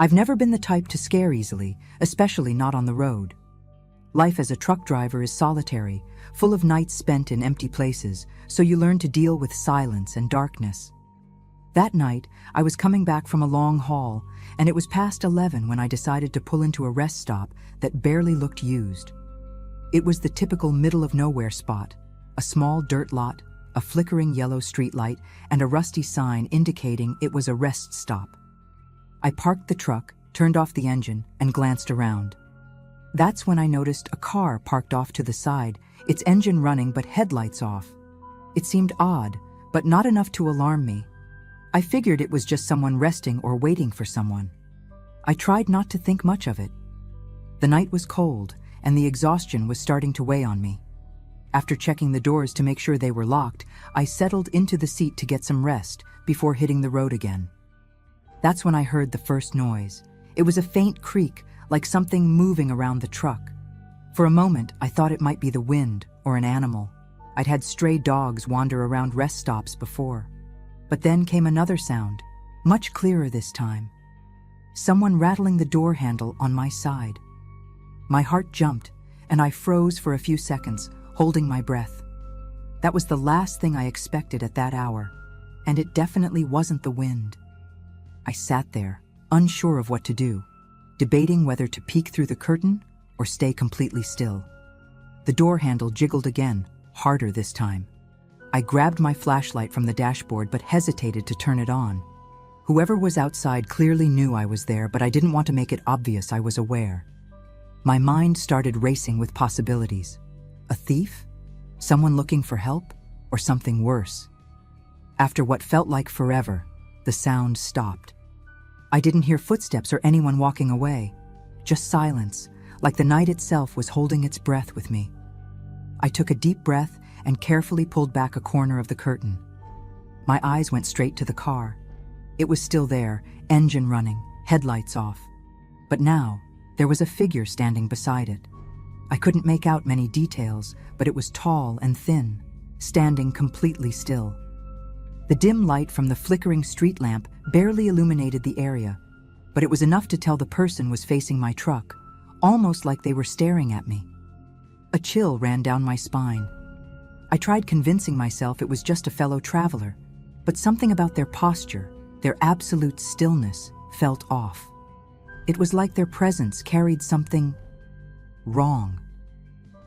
I've never been the type to scare easily, especially not on the road. Life as a truck driver is solitary, full of nights spent in empty places, so you learn to deal with silence and darkness. That night, I was coming back from a long haul, and it was past 11 when I decided to pull into a rest stop that barely looked used. It was the typical middle-of-nowhere spot, a small dirt lot, a flickering yellow streetlight, and a rusty sign indicating it was a rest stop. I parked the truck, turned off the engine, and glanced around. That's when I noticed a car parked off to the side, its engine running but headlights off. It seemed odd, but not enough to alarm me. I figured it was just someone resting or waiting for someone. I tried not to think much of it. The night was cold, and the exhaustion was starting to weigh on me. After checking the doors to make sure they were locked, I settled into the seat to get some rest before hitting the road again. That's when I heard the first noise. It was a faint creak, like something moving around the truck. For a moment, I thought it might be the wind or an animal. I'd had stray dogs wander around rest stops before. But then came another sound, much clearer this time. Someone rattling the door handle on my side. My heart jumped, and I froze for a few seconds, holding my breath. That was the last thing I expected at that hour, and it definitely wasn't the wind. I sat there, unsure of what to do, debating whether to peek through the curtain or stay completely still. The door handle jiggled again, harder this time. I grabbed my flashlight from the dashboard but hesitated to turn it on. Whoever was outside clearly knew I was there, but I didn't want to make it obvious I was aware. My mind started racing with possibilities. A thief? Someone looking for help? Or something worse? After what felt like forever, the sound stopped. I didn't hear footsteps or anyone walking away, just silence, like the night itself was holding its breath with me. I took a deep breath and carefully pulled back a corner of the curtain. My eyes went straight to the car. It was still there, engine running, headlights off. But now, there was a figure standing beside it. I couldn't make out many details, but it was tall and thin, standing completely still. The dim light from the flickering street lamp barely illuminated the area, but it was enough to tell the person was facing my truck, almost like they were staring at me. A chill ran down my spine. I tried convincing myself it was just a fellow traveler, but something about their posture, their absolute stillness, felt off. It was like their presence carried something wrong.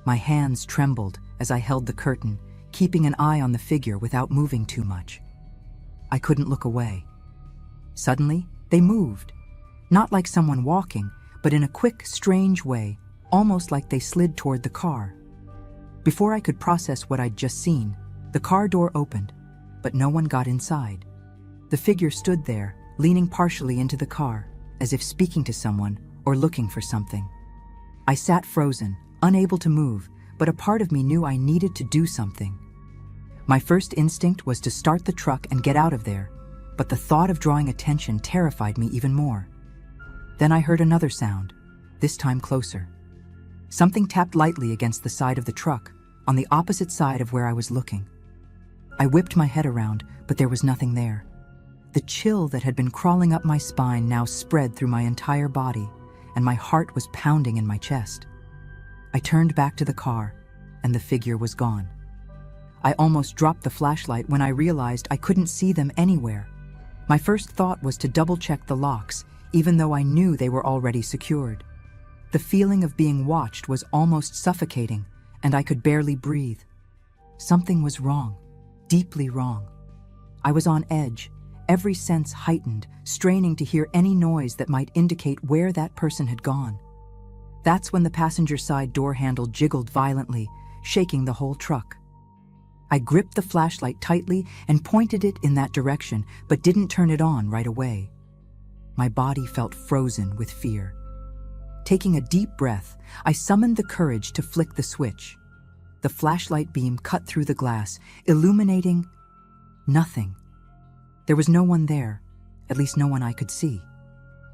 My hands trembled as I held the curtain, keeping an eye on the figure without moving too much. I couldn't look away. Suddenly, they moved. Not like someone walking, but in a quick, strange way, almost like they slid toward the car. Before I could process what I'd just seen, the car door opened, but no one got inside. The figure stood there, leaning partially into the car, as if speaking to someone or looking for something. I sat frozen, unable to move, but a part of me knew I needed to do something. My first instinct was to start the truck and get out of there, but the thought of drawing attention terrified me even more. Then I heard another sound, this time closer. Something tapped lightly against the side of the truck, on the opposite side of where I was looking. I whipped my head around, but there was nothing there. The chill that had been crawling up my spine now spread through my entire body, and my heart was pounding in my chest. I turned back to the car, and the figure was gone. I almost dropped the flashlight when I realized I couldn't see them anywhere. My first thought was to double-check the locks, even though I knew they were already secured. The feeling of being watched was almost suffocating, and I could barely breathe. Something was wrong, deeply wrong. I was on edge, every sense heightened, straining to hear any noise that might indicate where that person had gone. That's when the passenger side door handle jiggled violently, shaking the whole truck. I gripped the flashlight tightly and pointed it in that direction, but didn't turn it on right away. My body felt frozen with fear. Taking a deep breath, I summoned the courage to flick the switch. The flashlight beam cut through the glass, illuminating nothing. There was no one there, at least no one I could see.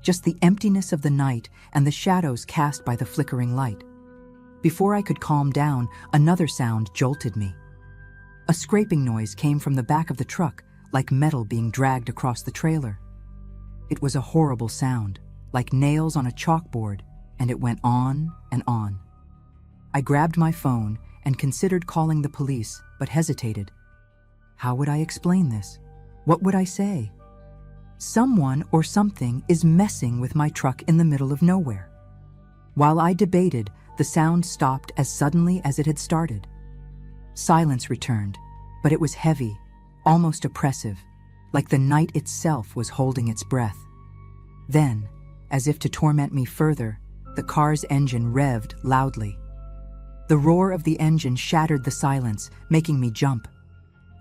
Just the emptiness of the night and the shadows cast by the flickering light. Before I could calm down, another sound jolted me. A scraping noise came from the back of the truck, like metal being dragged across the trailer. It was a horrible sound, like nails on a chalkboard, and it went on and on. I grabbed my phone and considered calling the police, but hesitated. How would I explain this? What would I say? Someone or something is messing with my truck in the middle of nowhere. While I debated, the sound stopped as suddenly as it had started. Silence returned, but it was heavy, almost oppressive, like the night itself was holding its breath. Then, as if to torment me further, the car's engine revved loudly. The roar of the engine shattered the silence, making me jump.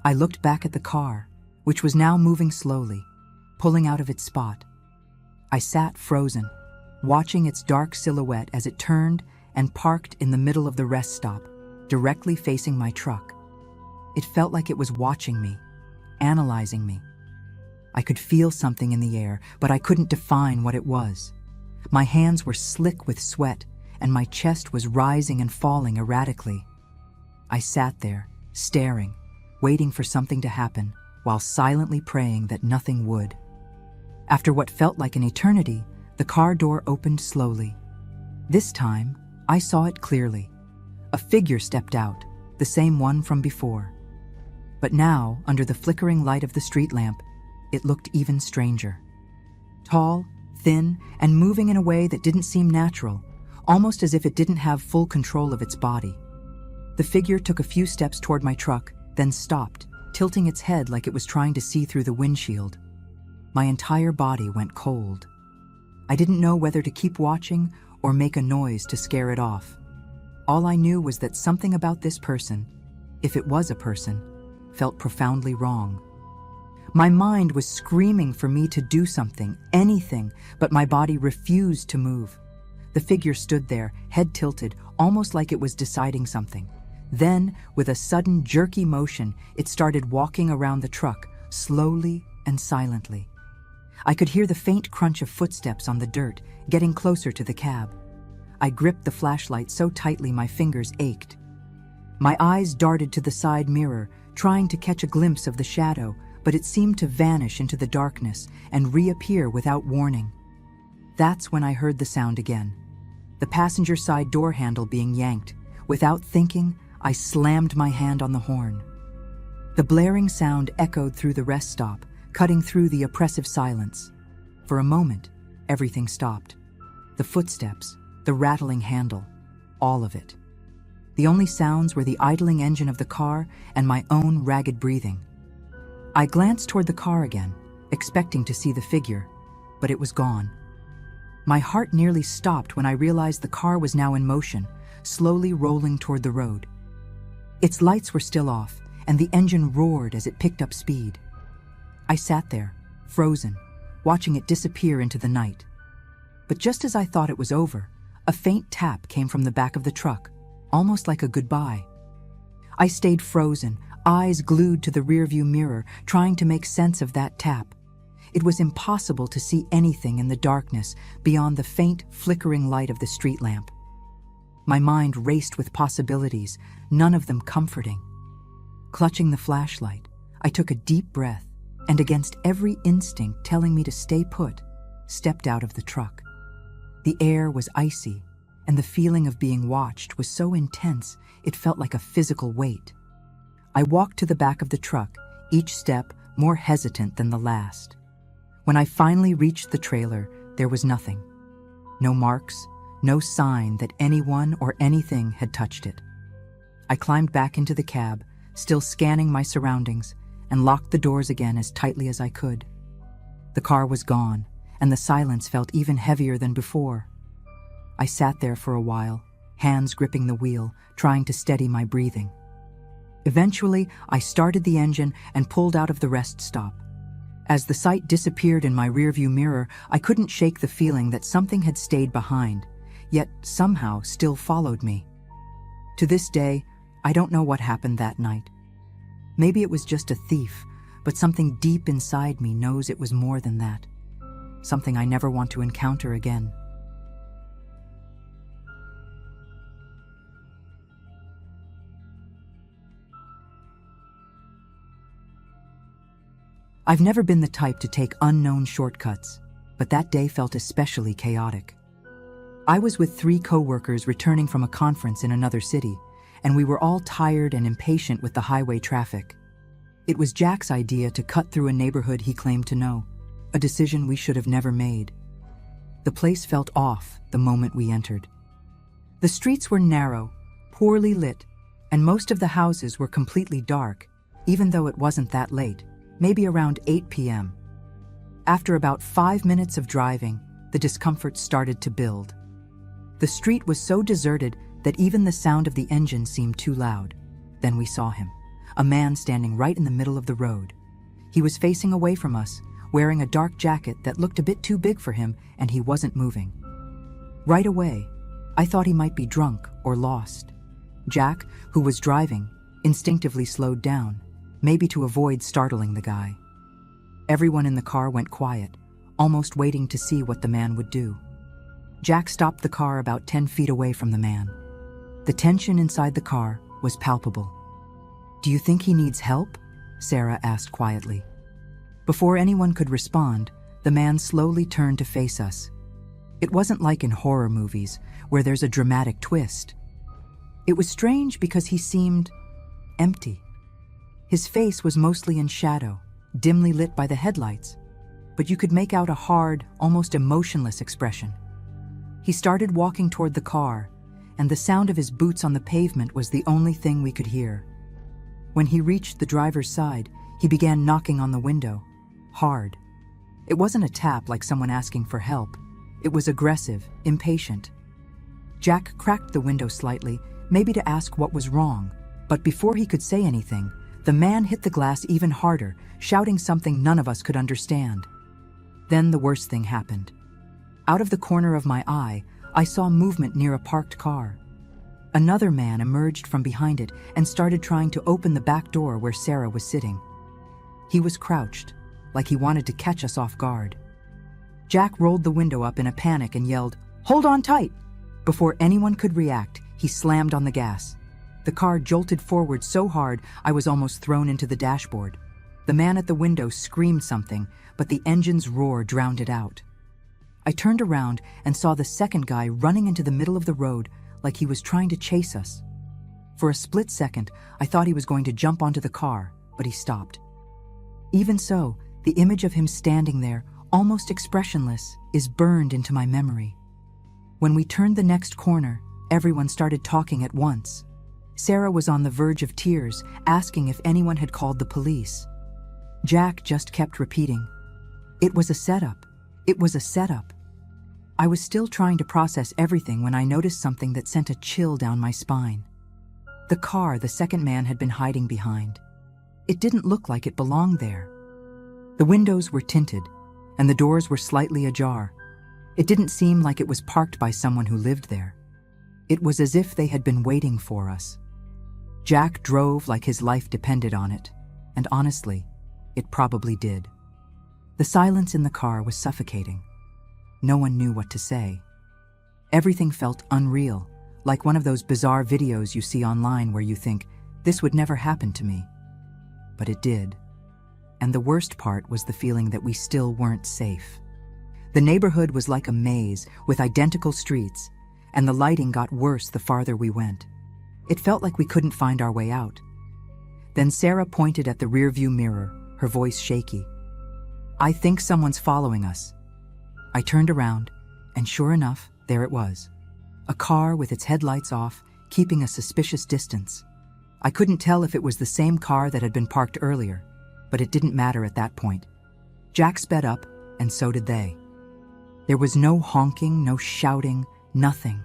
I looked back at the car, which was now moving slowly, pulling out of its spot. I sat frozen, watching its dark silhouette as it turned and parked in the middle of the rest stop, directly facing my truck. It felt like it was watching me, analyzing me. I could feel something in the air, but I couldn't define what it was. My hands were slick with sweat, and my chest was rising and falling erratically. I sat there, staring, waiting for something to happen, while silently praying that nothing would. After what felt like an eternity, the car door opened slowly. This time, I saw it clearly. A figure stepped out, the same one from before. But now, under the flickering light of the street lamp, it looked even stranger. Tall, thin, and moving in a way that didn't seem natural, almost as if it didn't have full control of its body. The figure took a few steps toward my truck, then stopped, tilting its head like it was trying to see through the windshield. My entire body went cold. I didn't know whether to keep watching or make a noise to scare it off. All I knew was that something about this person, if it was a person, felt profoundly wrong. My mind was screaming for me to do something, anything, but my body refused to move. The figure stood there, head tilted, almost like it was deciding something. Then, with a sudden jerky motion, it started walking around the truck, slowly and silently. I could hear the faint crunch of footsteps on the dirt, getting closer to the cab. I gripped the flashlight so tightly my fingers ached. My eyes darted to the side mirror, trying to catch a glimpse of the shadow, but it seemed to vanish into the darkness and reappear without warning. That's when I heard the sound again. The passenger side door handle being yanked. Without thinking, I slammed my hand on the horn. The blaring sound echoed through the rest stop, cutting through the oppressive silence. For a moment, everything stopped. The footsteps, the rattling handle, all of it. The only sounds were the idling engine of the car and my own ragged breathing. I glanced toward the car again, expecting to see the figure, but it was gone. My heart nearly stopped when I realized the car was now in motion, slowly rolling toward the road. Its lights were still off, and the engine roared as it picked up speed. I sat there, frozen, watching it disappear into the night. But just as I thought it was over, a faint tap came from the back of the truck, almost like a goodbye. I stayed frozen, eyes glued to the rearview mirror, trying to make sense of that tap. It was impossible to see anything in the darkness beyond the faint, flickering light of the street lamp. My mind raced with possibilities, none of them comforting. Clutching the flashlight, I took a deep breath and, against every instinct telling me to stay put, stepped out of the truck. The air was icy, and the feeling of being watched was so intense it felt like a physical weight. I walked to the back of the truck, each step more hesitant than the last. When I finally reached the trailer, there was nothing. No marks, no sign that anyone or anything had touched it. I climbed back into the cab, still scanning my surroundings, and locked the doors again as tightly as I could. The car was gone, and the silence felt even heavier than before. I sat there for a while, hands gripping the wheel, trying to steady my breathing. Eventually, I started the engine and pulled out of the rest stop. As the sight disappeared in my rearview mirror, I couldn't shake the feeling that something had stayed behind, yet somehow still followed me. To this day, I don't know what happened that night. Maybe it was just a thief, but something deep inside me knows it was more than that. Something I never want to encounter again. I've never been the type to take unknown shortcuts, but that day felt especially chaotic. I was with 3 co-workers returning from a conference in another city, and we were all tired and impatient with the highway traffic. It was Jack's idea to cut through a neighborhood he claimed to know, a decision we should have never made. The place felt off the moment we entered. The streets were narrow, poorly lit, and most of the houses were completely dark, even though it wasn't that late, maybe around 8 p.m. After about 5 minutes of driving, the discomfort started to build. The street was so deserted that even the sound of the engine seemed too loud. Then we saw him, a man standing right in the middle of the road. He was facing away from us, wearing a dark jacket that looked a bit too big for him, and he wasn't moving. Right away, I thought he might be drunk or lost. Jack, who was driving, instinctively slowed down, maybe to avoid startling the guy. Everyone in the car went quiet, almost waiting to see what the man would do. Jack stopped the car about 10 feet away from the man. The tension inside the car was palpable. "Do you think he needs help?" Sarah asked quietly. Before anyone could respond, the man slowly turned to face us. It wasn't like in horror movies, where there's a dramatic twist. It was strange because he seemed empty. His face was mostly in shadow, dimly lit by the headlights, but you could make out a hard, almost emotionless expression. He started walking toward the car, and the sound of his boots on the pavement was the only thing we could hear. When he reached the driver's side, he began knocking on the window, hard. It wasn't a tap like someone asking for help. It was aggressive, impatient. Jack cracked the window slightly, maybe to ask what was wrong, but before he could say anything, the man hit the glass even harder, shouting something none of us could understand. Then the worst thing happened. Out of the corner of my eye, I saw movement near a parked car. Another man emerged from behind it and started trying to open the back door where Sarah was sitting. He was crouched, like he wanted to catch us off guard. Jack rolled the window up in a panic and yelled, "Hold on tight!" Before anyone could react, he slammed on the gas. The car jolted forward so hard I was almost thrown into the dashboard. The man at the window screamed something, but the engine's roar drowned it out. I turned around and saw the second guy running into the middle of the road like he was trying to chase us. For a split second, I thought he was going to jump onto the car, but he stopped. Even so, the image of him standing there, almost expressionless, is burned into my memory. When we turned the next corner, everyone started talking at once. Sarah was on the verge of tears, asking if anyone had called the police. Jack just kept repeating, "It was a setup. It was a setup." I was still trying to process everything when I noticed something that sent a chill down my spine. The car the second man had been hiding behind. It didn't look like it belonged there. The windows were tinted, and the doors were slightly ajar. It didn't seem like it was parked by someone who lived there. It was as if they had been waiting for us. Jack drove like his life depended on it, and honestly, it probably did. The silence in the car was suffocating. No one knew what to say. Everything felt unreal, like one of those bizarre videos you see online where you think, this would never happen to me. But it did. And the worst part was the feeling that we still weren't safe. The neighborhood was like a maze with identical streets, and the lighting got worse the farther we went. It felt like we couldn't find our way out. Then Sarah pointed at the rearview mirror, her voice shaky. "I think someone's following us." I turned around, and sure enough, there it was. A car with its headlights off, keeping a suspicious distance. I couldn't tell if it was the same car that had been parked earlier, but it didn't matter at that point. Jack sped up, and so did they. There was no honking, no shouting, nothing.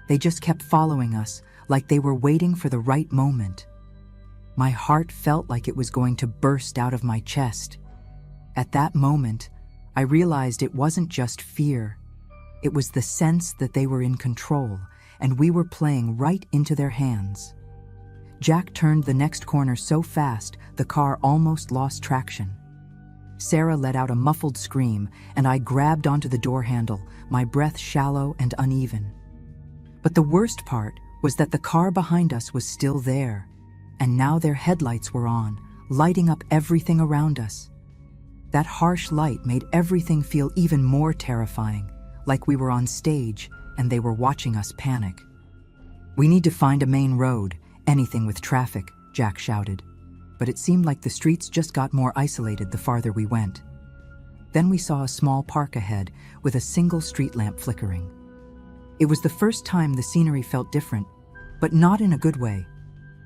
They just kept following us, like they were waiting for the right moment. My heart felt like it was going to burst out of my chest. At that moment, I realized it wasn't just fear. It was the sense that they were in control, and we were playing right into their hands. Jack turned the next corner so fast, the car almost lost traction. Sarah let out a muffled scream, and I grabbed onto the door handle, my breath shallow and uneven. But the worst part was that the car behind us was still there, and now their headlights were on, lighting up everything around us. That harsh light made everything feel even more terrifying, like we were on stage and they were watching us panic. "We need to find a main road, anything with traffic," Jack shouted. But it seemed like the streets just got more isolated the farther we went. Then we saw a small park ahead with a single street lamp flickering. It was the first time the scenery felt different, but not in a good way.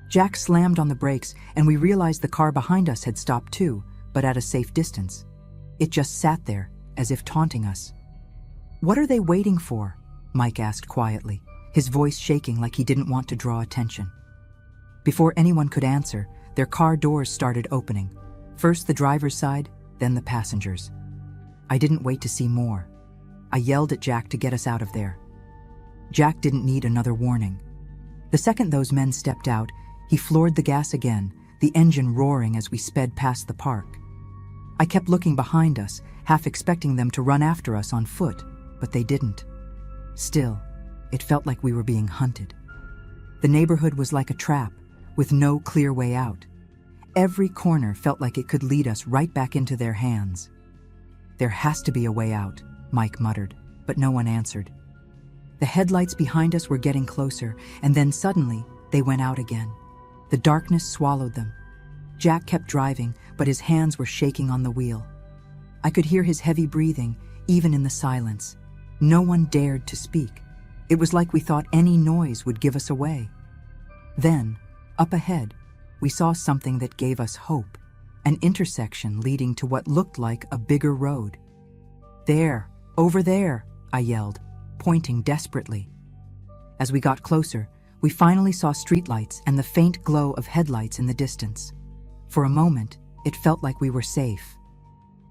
Jack slammed on the brakes and we realized the car behind us had stopped too, but at a safe distance. It just sat there, as if taunting us. "What are they waiting for?" Mike asked quietly, his voice shaking like he didn't want to draw attention. Before anyone could answer, their car doors started opening. First the driver's side, then the passengers. I didn't wait to see more. I yelled at Jack to get us out of there. Jack didn't need another warning. The second those men stepped out, he floored the gas again, the engine roaring as we sped past the park. I kept looking behind us, half expecting them to run after us on foot, but they didn't. Still, it felt like we were being hunted. The neighborhood was like a trap, with no clear way out. Every corner felt like it could lead us right back into their hands. "There has to be a way out," Mike muttered, but no one answered. The headlights behind us were getting closer, and then suddenly, they went out again. The darkness swallowed them. Jack kept driving, but his hands were shaking on the wheel. I could hear his heavy breathing, even in the silence. No one dared to speak. It was like we thought any noise would give us away. Then, up ahead, we saw something that gave us hope, an intersection leading to what looked like a bigger road. "There, over there," I yelled, pointing desperately. As we got closer, we finally saw streetlights and the faint glow of headlights in the distance. For a moment, it felt like we were safe.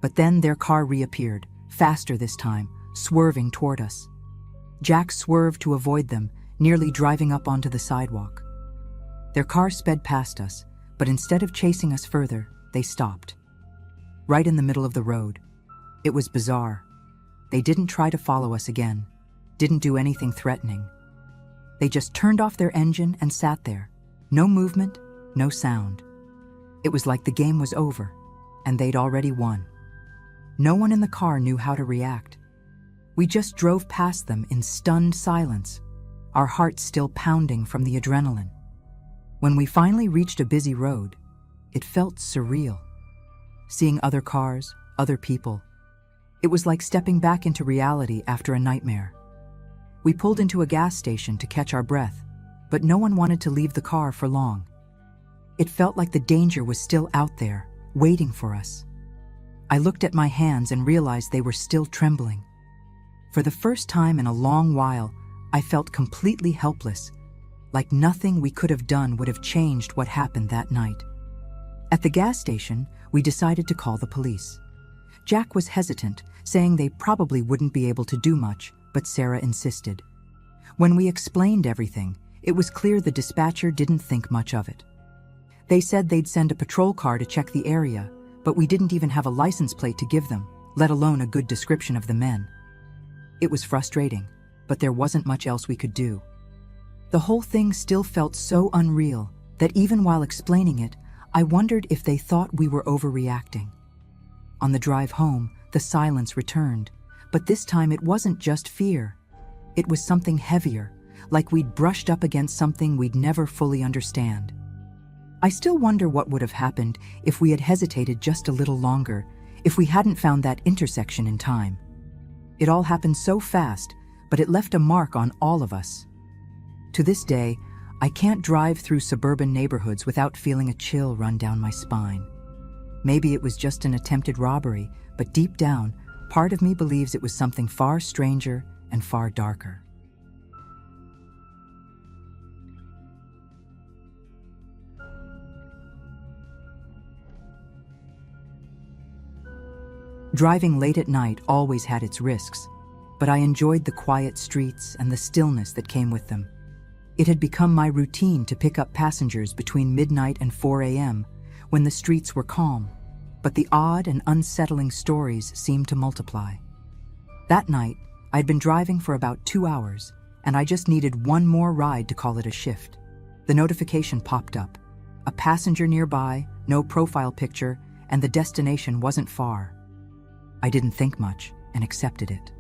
But then their car reappeared, faster this time, swerving toward us. Jack swerved to avoid them, nearly driving up onto the sidewalk. Their car sped past us, but instead of chasing us further, they stopped. Right in the middle of the road. It was bizarre. They didn't try to follow us again, didn't do anything threatening. They just turned off their engine and sat there. No movement, no sound. It was like the game was over, and they'd already won. No one in the car knew how to react. We just drove past them in stunned silence, our hearts still pounding from the adrenaline. When we finally reached a busy road, it felt surreal. Seeing other cars, other people. It was like stepping back into reality after a nightmare. We pulled into a gas station to catch our breath, but no one wanted to leave the car for long. It felt like the danger was still out there, waiting for us. I looked at my hands and realized they were still trembling. For the first time in a long while, I felt completely helpless, like nothing we could have done would have changed what happened that night. At the gas station, we decided to call the police. Jack was hesitant, saying they probably wouldn't be able to do much, but Sarah insisted. When we explained everything, it was clear the dispatcher didn't think much of it. They said they'd send a patrol car to check the area, but we didn't even have a license plate to give them, let alone a good description of the men. It was frustrating, but there wasn't much else we could do. The whole thing still felt so unreal that even while explaining it, I wondered if they thought we were overreacting. On the drive home, the silence returned, but this time it wasn't just fear. It was something heavier, like we'd brushed up against something we'd never fully understand. I still wonder what would have happened if we had hesitated just a little longer, if we hadn't found that intersection in time. It all happened so fast, but it left a mark on all of us. To this day, I can't drive through suburban neighborhoods without feeling a chill run down my spine. Maybe it was just an attempted robbery, but deep down, part of me believes it was something far stranger and far darker. Driving late at night always had its risks, but I enjoyed the quiet streets and the stillness that came with them. It had become my routine to pick up passengers between midnight and 4 a.m. when the streets were calm, but the odd and unsettling stories seemed to multiply. That night, I'd been driving for about 2 hours, and I just needed one more ride to call it a shift. The notification popped up. A passenger nearby, no profile picture, and the destination wasn't far. I didn't think much and accepted it.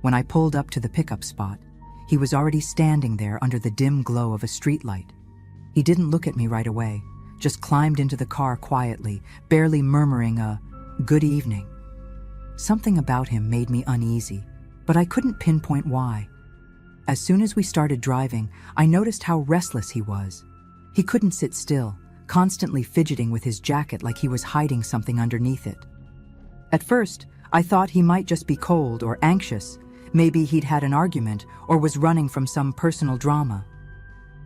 When I pulled up to the pickup spot, he was already standing there under the dim glow of a streetlight. He didn't look at me right away, just climbed into the car quietly, barely murmuring a "good evening." Something about him made me uneasy, but I couldn't pinpoint why. As soon as we started driving, I noticed how restless he was. He couldn't sit still, constantly fidgeting with his jacket like he was hiding something underneath it. At first, I thought he might just be cold or anxious. Maybe he'd had an argument or was running from some personal drama.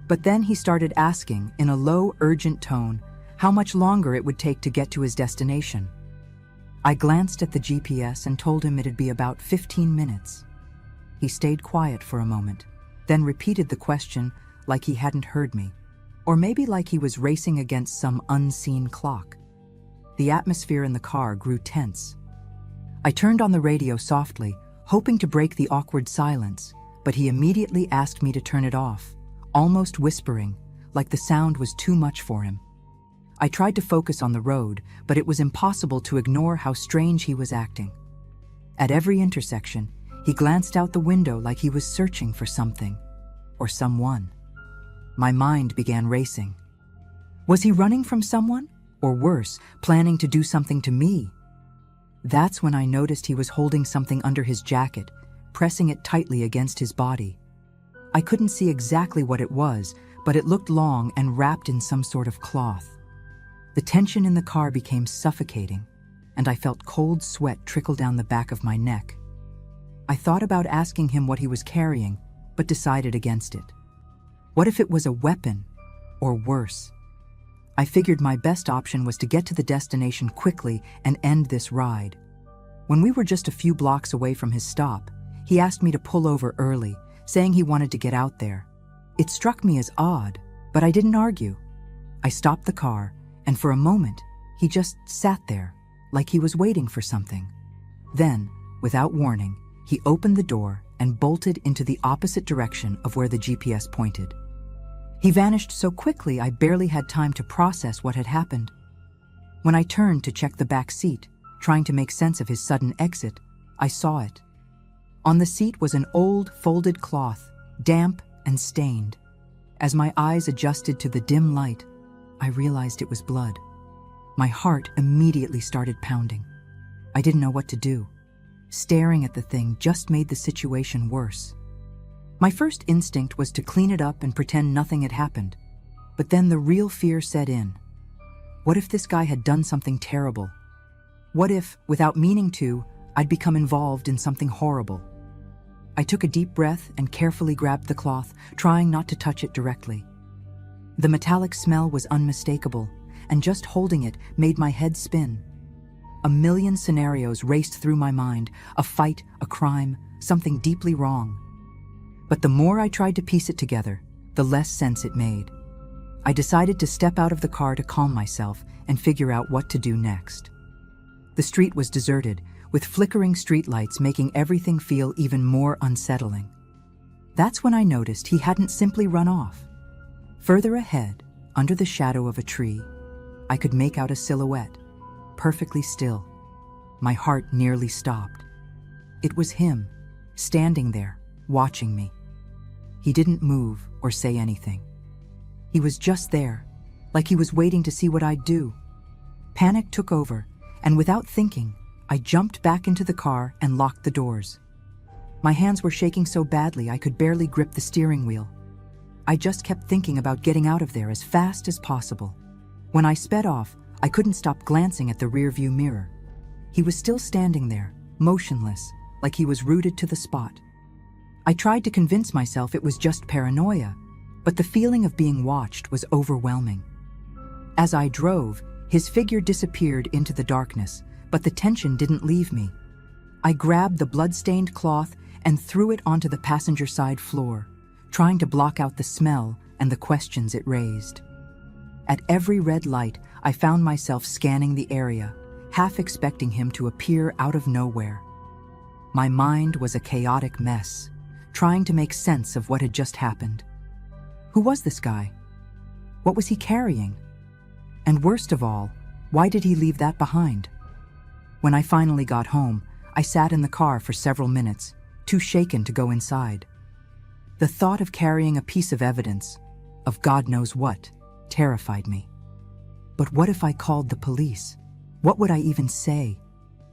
But then he started asking, in a low, urgent tone, how much longer it would take to get to his destination. I glanced at the GPS and told him it'd be about 15 minutes. He stayed quiet for a moment, then repeated the question like he hadn't heard me, or maybe like he was racing against some unseen clock. The atmosphere in the car grew tense. I turned on the radio softly, hoping to break the awkward silence, but he immediately asked me to turn it off, almost whispering, like the sound was too much for him. I tried to focus on the road, but it was impossible to ignore how strange he was acting. At every intersection, he glanced out the window like he was searching for something, or someone. My mind began racing. Was he running from someone? Or worse, planning to do something to me? That's when I noticed he was holding something under his jacket, pressing it tightly against his body. I couldn't see exactly what it was, but it looked long and wrapped in some sort of cloth. The tension in the car became suffocating, and I felt cold sweat trickle down the back of my neck. I thought about asking him what he was carrying, but decided against it. What if it was a weapon, or worse? I figured my best option was to get to the destination quickly and end this ride. When we were just a few blocks away from his stop, he asked me to pull over early, saying he wanted to get out there. It struck me as odd, but I didn't argue. I stopped the car, and for a moment, he just sat there, like he was waiting for something. Then, without warning, he opened the door and bolted into the opposite direction of where the GPS pointed. He vanished so quickly I barely had time to process what had happened. When I turned to check the back seat, trying to make sense of his sudden exit, I saw it. On the seat was an old, folded cloth, damp and stained. As my eyes adjusted to the dim light, I realized it was blood. My heart immediately started pounding. I didn't know what to do. Staring at the thing just made the situation worse. My first instinct was to clean it up and pretend nothing had happened. But then the real fear set in. What if this guy had done something terrible? What if, without meaning to, I'd become involved in something horrible? I took a deep breath and carefully grabbed the cloth, trying not to touch it directly. The metallic smell was unmistakable, and just holding it made my head spin. A million scenarios raced through my mind: a fight, a crime, something deeply wrong. But the more I tried to piece it together, the less sense it made. I decided to step out of the car to calm myself and figure out what to do next. The street was deserted, with flickering streetlights making everything feel even more unsettling. That's when I noticed he hadn't simply run off. Further ahead, under the shadow of a tree, I could make out a silhouette, perfectly still. My heart nearly stopped. It was him, standing there, watching me. He didn't move or say anything. He was just there, like he was waiting to see what I'd do. Panic took over, and without thinking, I jumped back into the car and locked the doors. My hands were shaking so badly I could barely grip the steering wheel. I just kept thinking about getting out of there as fast as possible. When I sped off, I couldn't stop glancing at the rearview mirror. He was still standing there, motionless, like he was rooted to the spot. I tried to convince myself it was just paranoia, but the feeling of being watched was overwhelming. As I drove, his figure disappeared into the darkness, but the tension didn't leave me. I grabbed the blood-stained cloth and threw it onto the passenger side floor, trying to block out the smell and the questions it raised. At every red light, I found myself scanning the area, half expecting him to appear out of nowhere. My mind was a chaotic mess, trying to make sense of what had just happened. Who was this guy? What was he carrying? And worst of all, why did he leave that behind? When I finally got home, I sat in the car for several minutes, too shaken to go inside. The thought of carrying a piece of evidence, of God knows what, terrified me. But what if I called the police? What would I even say?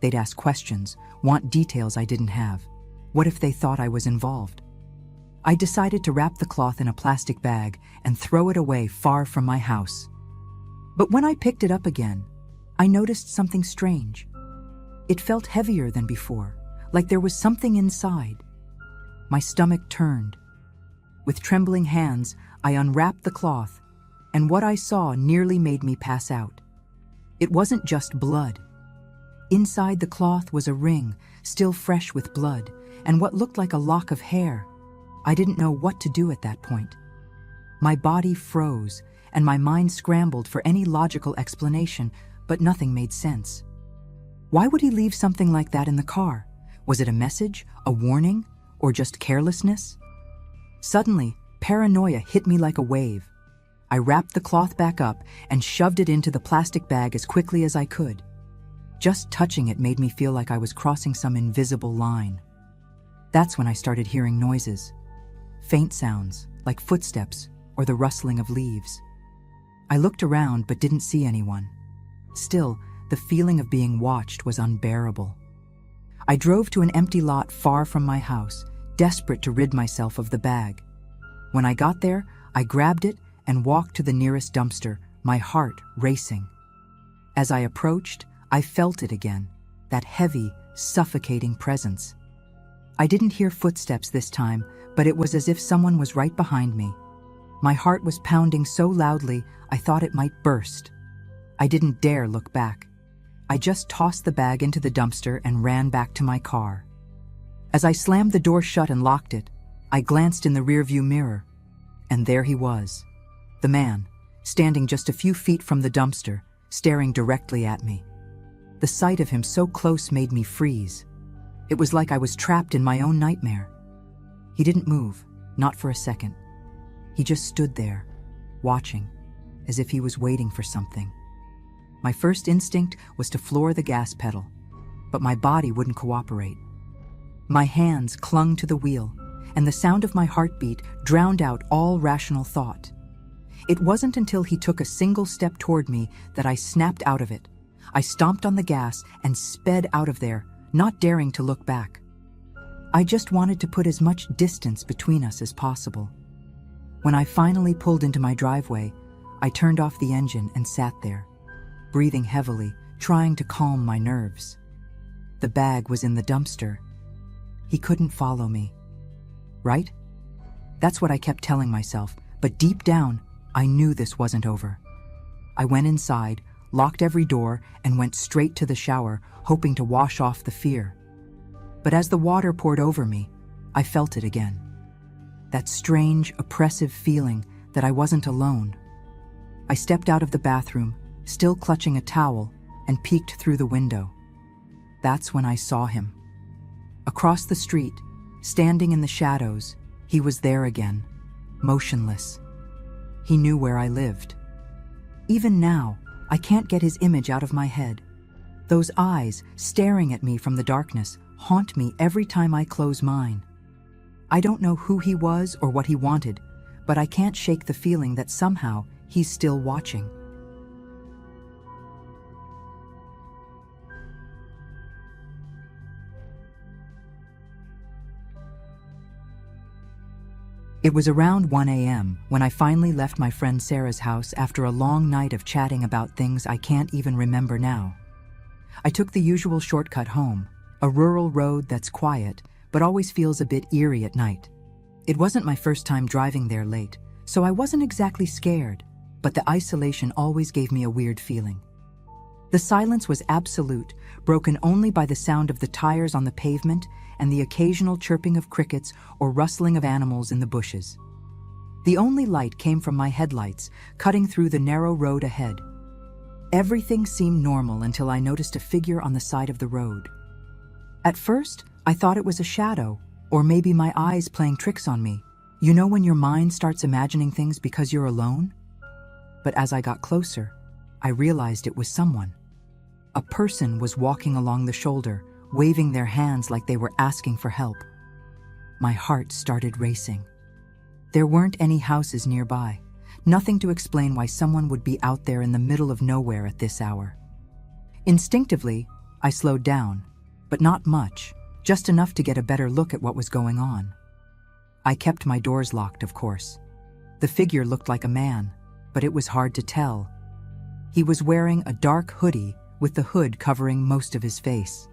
They'd ask questions, want details I didn't have. What if they thought I was involved? I decided to wrap the cloth in a plastic bag and throw it away far from my house. But when I picked it up again, I noticed something strange. It felt heavier than before, like there was something inside. My stomach turned. With trembling hands, I unwrapped the cloth, and what I saw nearly made me pass out. It wasn't just blood. Inside the cloth was a ring, still fresh with blood, and what looked like a lock of hair. I didn't know what to do at that point. My body froze, and my mind scrambled for any logical explanation, but nothing made sense. Why would he leave something like that in the car? Was it a message, a warning, or just carelessness? Suddenly, paranoia hit me like a wave. I wrapped the cloth back up and shoved it into the plastic bag as quickly as I could. Just touching it made me feel like I was crossing some invisible line. That's when I started hearing noises. Faint sounds, like footsteps or the rustling of leaves. I looked around but didn't see anyone. Still, the feeling of being watched was unbearable. I drove to an empty lot far from my house, desperate to rid myself of the bag. When I got there, I grabbed it and walked to the nearest dumpster, my heart racing. As I approached, I felt it again, that heavy, suffocating presence. I didn't hear footsteps this time, but it was as if someone was right behind me. My heart was pounding so loudly, I thought it might burst. I didn't dare look back. I just tossed the bag into the dumpster and ran back to my car. As I slammed the door shut and locked it, I glanced in the rearview mirror, and there he was. The man, standing just a few feet from the dumpster, staring directly at me. The sight of him so close made me freeze. It was like I was trapped in my own nightmare. He didn't move, not for a second. He just stood there, watching, as if he was waiting for something. My first instinct was to floor the gas pedal, but my body wouldn't cooperate. My hands clung to the wheel, and the sound of my heartbeat drowned out all rational thought. It wasn't until he took a single step toward me that I snapped out of it. I stomped on the gas and sped out of there, not daring to look back. I just wanted to put as much distance between us as possible. When I finally pulled into my driveway, I turned off the engine and sat there, breathing heavily, trying to calm my nerves. The bag was in the dumpster. He couldn't follow me. Right? That's what I kept telling myself, but deep down, I knew this wasn't over. I went inside, locked every door, and went straight to the shower, hoping to wash off the fear. But as the water poured over me, I felt it again. That strange, oppressive feeling that I wasn't alone. I stepped out of the bathroom, still clutching a towel, and peeked through the window. That's when I saw him. Across the street, standing in the shadows, he was there again, motionless. He knew where I lived. Even now, I can't get his image out of my head. Those eyes, staring at me from the darkness, haunt me every time I close mine. I don't know who he was or what he wanted, but I can't shake the feeling that somehow he's still watching. It was around 1 a.m. when I finally left my friend Sarah's house after a long night of chatting about things I can't even remember now. I took the usual shortcut home, a rural road that's quiet, but always feels a bit eerie at night. It wasn't my first time driving there late, so I wasn't exactly scared, but the isolation always gave me a weird feeling. The silence was absolute, broken only by the sound of the tires on the pavement and the occasional chirping of crickets or rustling of animals in the bushes. The only light came from my headlights, cutting through the narrow road ahead. Everything seemed normal until I noticed a figure on the side of the road. At first, I thought it was a shadow, or maybe my eyes playing tricks on me. You know when your mind starts imagining things because you're alone? But as I got closer, I realized it was someone. A person was walking along the shoulder, waving their hands like they were asking for help. My heart started racing. There weren't any houses nearby, nothing to explain why someone would be out there in the middle of nowhere at this hour. Instinctively, I slowed down, but not much, just enough to get a better look at what was going on. I kept my doors locked, of course. The figure looked like a man, but it was hard to tell. He was wearing a dark hoodie with the hood covering most of his face.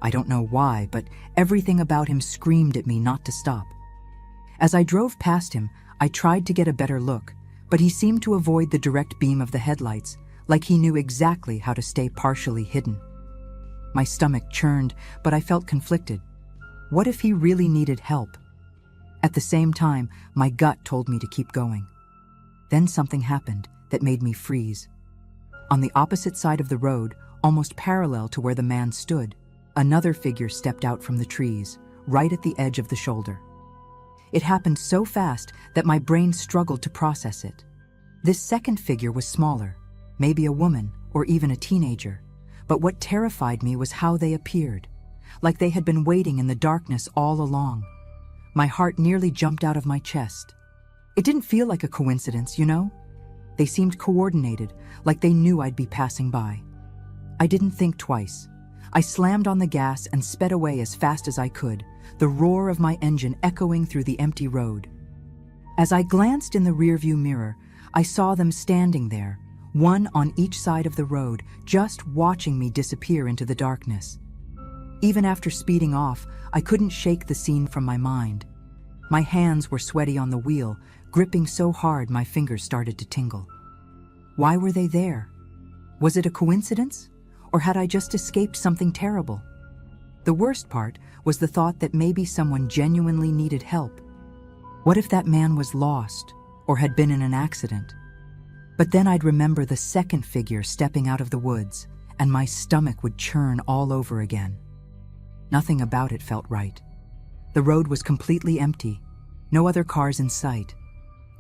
I don't know why, but everything about him screamed at me not to stop. As I drove past him, I tried to get a better look, but he seemed to avoid the direct beam of the headlights, like he knew exactly how to stay partially hidden. My stomach churned, but I felt conflicted. What if he really needed help? At the same time, my gut told me to keep going. Then something happened that made me freeze. On the opposite side of the road, almost parallel to where the man stood, another figure stepped out from the trees, right at the edge of the shoulder. It happened so fast that my brain struggled to process it. This second figure was smaller, maybe a woman or even a teenager, but what terrified me was how they appeared, like they had been waiting in the darkness all along. My heart nearly jumped out of my chest. It didn't feel like a coincidence, you know? They seemed coordinated, like they knew I'd be passing by. I didn't think twice. I slammed on the gas and sped away as fast as I could, the roar of my engine echoing through the empty road. As I glanced in the rearview mirror, I saw them standing there, one on each side of the road, just watching me disappear into the darkness. Even after speeding off, I couldn't shake the scene from my mind. My hands were sweaty on the wheel, gripping so hard my fingers started to tingle. Why were they there? Was it a coincidence? Or had I just escaped something terrible? The worst part was the thought that maybe someone genuinely needed help. What if that man was lost or had been in an accident? But then I'd remember the second figure stepping out of the woods, and my stomach would churn all over again. Nothing about it felt right. The road was completely empty, no other cars in sight.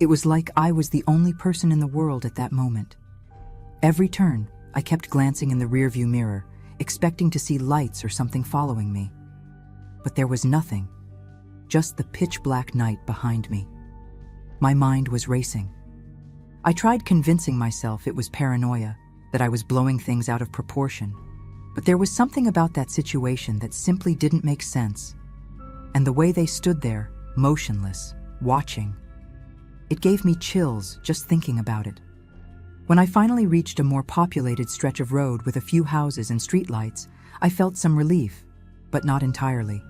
It was like I was the only person in the world at that moment. Every turn, I kept glancing in the rearview mirror, expecting to see lights or something following me. But there was nothing, just the pitch-black night behind me. My mind was racing. I tried convincing myself it was paranoia, that I was blowing things out of proportion, but there was something about that situation that simply didn't make sense. And the way they stood there, motionless, watching, it gave me chills just thinking about it. When I finally reached a more populated stretch of road with a few houses and streetlights, I felt some relief, but not entirely.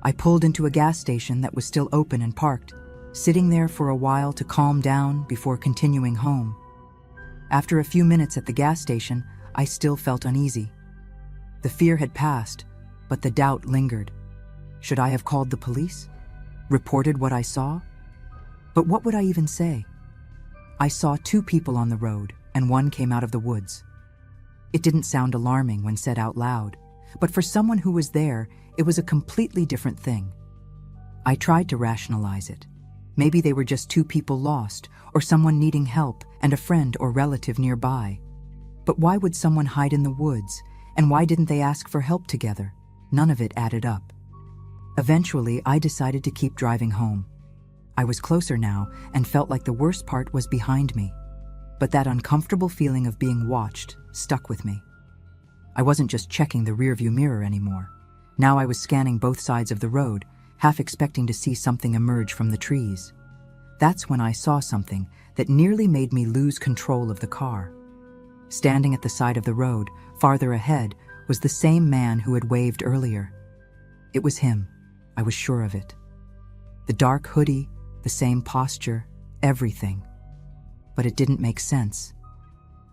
I pulled into a gas station that was still open and parked, sitting there for a while to calm down before continuing home. After a few minutes at the gas station, I still felt uneasy. The fear had passed, but the doubt lingered. Should I have called the police? Reported what I saw? But what would I even say? I saw two people on the road, and one came out of the woods. It didn't sound alarming when said out loud, but for someone who was there, it was a completely different thing. I tried to rationalize it. Maybe they were just two people lost, or someone needing help and a friend or relative nearby. But why would someone hide in the woods, and why didn't they ask for help together? None of it added up. Eventually, I decided to keep driving home. I was closer now and felt like the worst part was behind me. But that uncomfortable feeling of being watched stuck with me. I wasn't just checking the rearview mirror anymore. Now I was scanning both sides of the road, half expecting to see something emerge from the trees. That's when I saw something that nearly made me lose control of the car. Standing at the side of the road, farther ahead, was the same man who had waved earlier. It was him. I was sure of it. The dark hoodie, the same posture, everything. But it didn't make sense.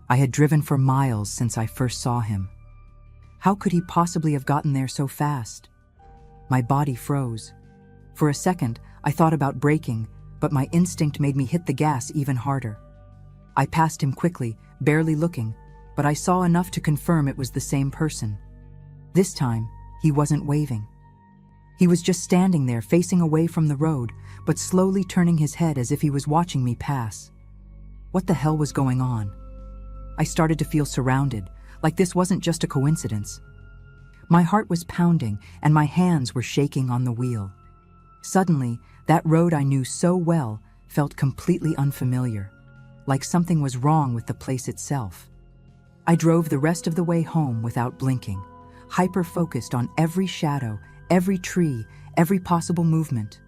I had driven for miles since I first saw him. How could he possibly have gotten there so fast? My body froze. For a second, I thought about braking, but my instinct made me hit the gas even harder. I passed him quickly, barely looking, but I saw enough to confirm it was the same person. This time, he wasn't waving. He was just standing there facing away from the road, but slowly turning his head as if he was watching me pass. What the hell was going on? I started to feel surrounded, like this wasn't just a coincidence. My heart was pounding and my hands were shaking on the wheel. Suddenly, that road I knew so well felt completely unfamiliar, like something was wrong with the place itself. I drove the rest of the way home without blinking, hyper-focused on every shadow, every tree, every possible movement.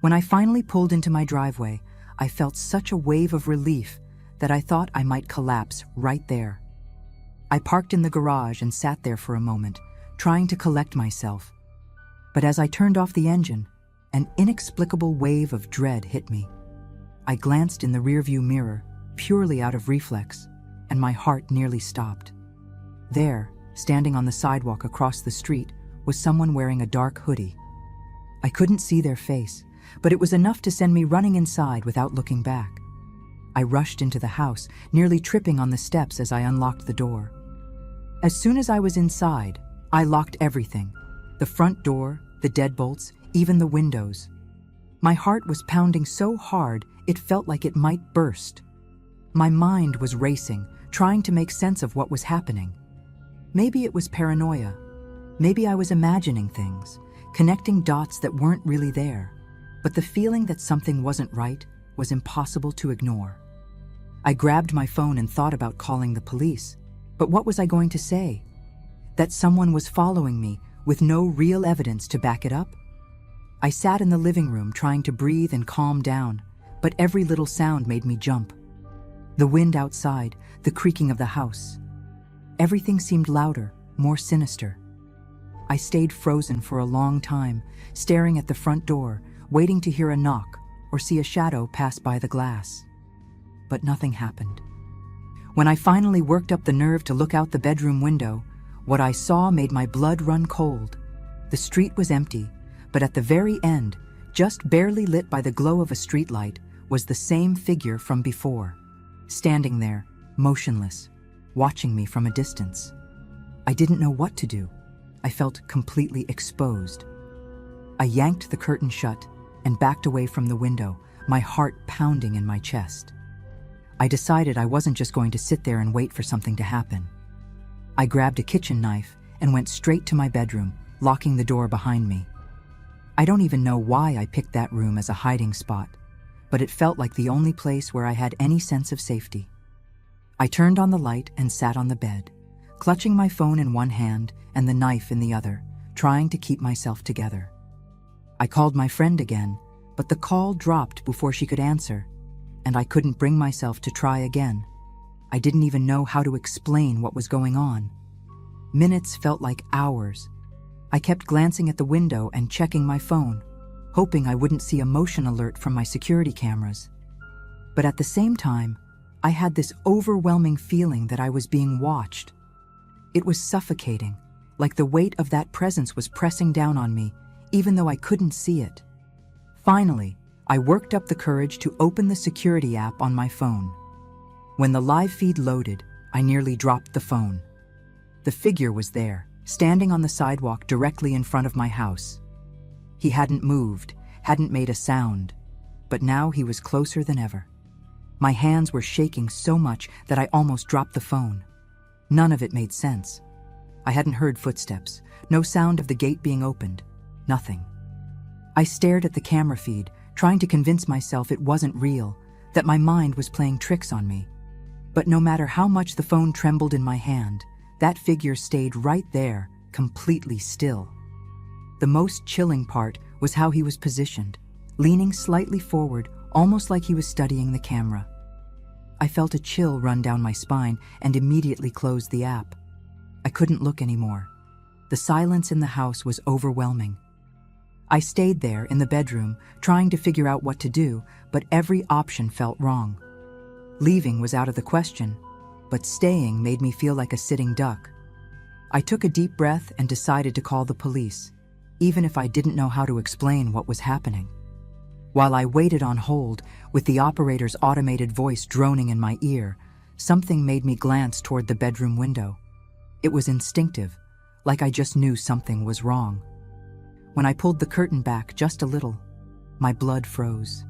When I finally pulled into my driveway, I felt such a wave of relief that I thought I might collapse right there. I parked in the garage and sat there for a moment, trying to collect myself. But as I turned off the engine, an inexplicable wave of dread hit me. I glanced in the rearview mirror, purely out of reflex, and my heart nearly stopped. There, standing on the sidewalk across the street, was someone wearing a dark hoodie. I couldn't see their face, but it was enough to send me running inside without looking back. I rushed into the house, nearly tripping on the steps as I unlocked the door. As soon as I was inside, I locked everything: the front door, the deadbolts, even the windows. My heart was pounding so hard it felt like it might burst. My mind was racing, trying to make sense of what was happening. Maybe it was paranoia. Maybe I was imagining things, connecting dots that weren't really there. But the feeling that something wasn't right was impossible to ignore. I grabbed my phone and thought about calling the police. But what was I going to say? That someone was following me with no real evidence to back it up? I sat in the living room trying to breathe and calm down, but every little sound made me jump. The wind outside, the creaking of the house. Everything seemed louder, more sinister. I stayed frozen for a long time, staring at the front door, waiting to hear a knock or see a shadow pass by the glass. But nothing happened. When I finally worked up the nerve to look out the bedroom window, what I saw made my blood run cold. The street was empty, but at the very end, just barely lit by the glow of a streetlight, was the same figure from before, standing there, motionless, watching me from a distance. I didn't know what to do. I felt completely exposed. I yanked the curtain shut and backed away from the window, my heart pounding in my chest. I decided I wasn't just going to sit there and wait for something to happen. I grabbed a kitchen knife and went straight to my bedroom, locking the door behind me. I don't even know why I picked that room as a hiding spot, but it felt like the only place where I had any sense of safety. I turned on the light and sat on the bed, clutching my phone in one hand and the knife in the other, trying to keep myself together. I called my friend again, but the call dropped before she could answer, and I couldn't bring myself to try again. I didn't even know how to explain what was going on. Minutes felt like hours. I kept glancing at the window and checking my phone, hoping I wouldn't see a motion alert from my security cameras. But at the same time, I had this overwhelming feeling that I was being watched. It was suffocating, like the weight of that presence was pressing down on me, even though I couldn't see it. Finally, I worked up the courage to open the security app on my phone. When the live feed loaded, I nearly dropped the phone. The figure was there, standing on the sidewalk directly in front of my house. He hadn't moved, hadn't made a sound, but now he was closer than ever. My hands were shaking so much that I almost dropped the phone. None of it made sense. I hadn't heard footsteps, no sound of the gate being opened, nothing. I stared at the camera feed, trying to convince myself it wasn't real, that my mind was playing tricks on me. But no matter how much the phone trembled in my hand, that figure stayed right there, completely still. The most chilling part was how he was positioned, leaning slightly forward, almost like he was studying the camera. I felt a chill run down my spine and immediately closed the app. I couldn't look anymore. The silence in the house was overwhelming. I stayed there in the bedroom, trying to figure out what to do, but every option felt wrong. Leaving was out of the question, but staying made me feel like a sitting duck. I took a deep breath and decided to call the police, even if I didn't know how to explain what was happening. While I waited on hold, with the operator's automated voice droning in my ear, something made me glance toward the bedroom window. It was instinctive, like I just knew something was wrong. When I pulled the curtain back just a little, my blood froze.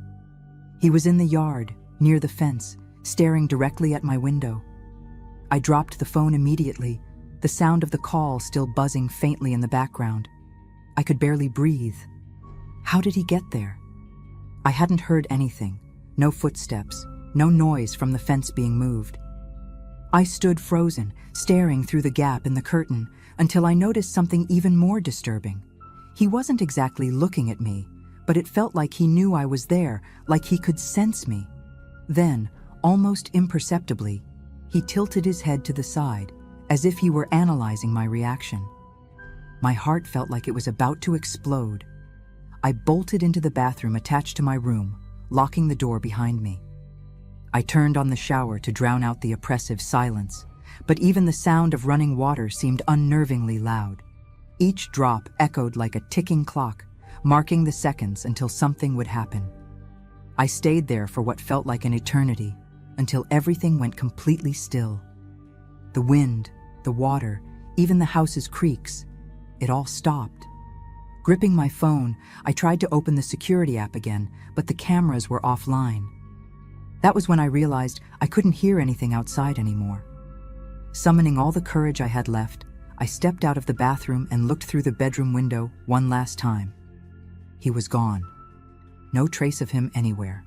He was in the yard, near the fence, staring directly at my window. I dropped the phone immediately, the sound of the call still buzzing faintly in the background. I could barely breathe. How did he get there? I hadn't heard anything. No footsteps, no noise from the fence being moved. I stood frozen, staring through the gap in the curtain, until I noticed something even more disturbing. He wasn't exactly looking at me, but it felt like he knew I was there, like he could sense me. Then, almost imperceptibly, he tilted his head to the side, as if he were analyzing my reaction. My heart felt like it was about to explode. I bolted into the bathroom attached to my room, locking the door behind me. I turned on the shower to drown out the oppressive silence, but even the sound of running water seemed unnervingly loud. Each drop echoed like a ticking clock, marking the seconds until something would happen. I stayed there for what felt like an eternity, until everything went completely still. The wind, the water, even the house's creaks, it all stopped. Gripping my phone, I tried to open the security app again, but the cameras were offline. That was when I realized I couldn't hear anything outside anymore. Summoning all the courage I had left, I stepped out of the bathroom and looked through the bedroom window one last time. He was gone. No trace of him anywhere.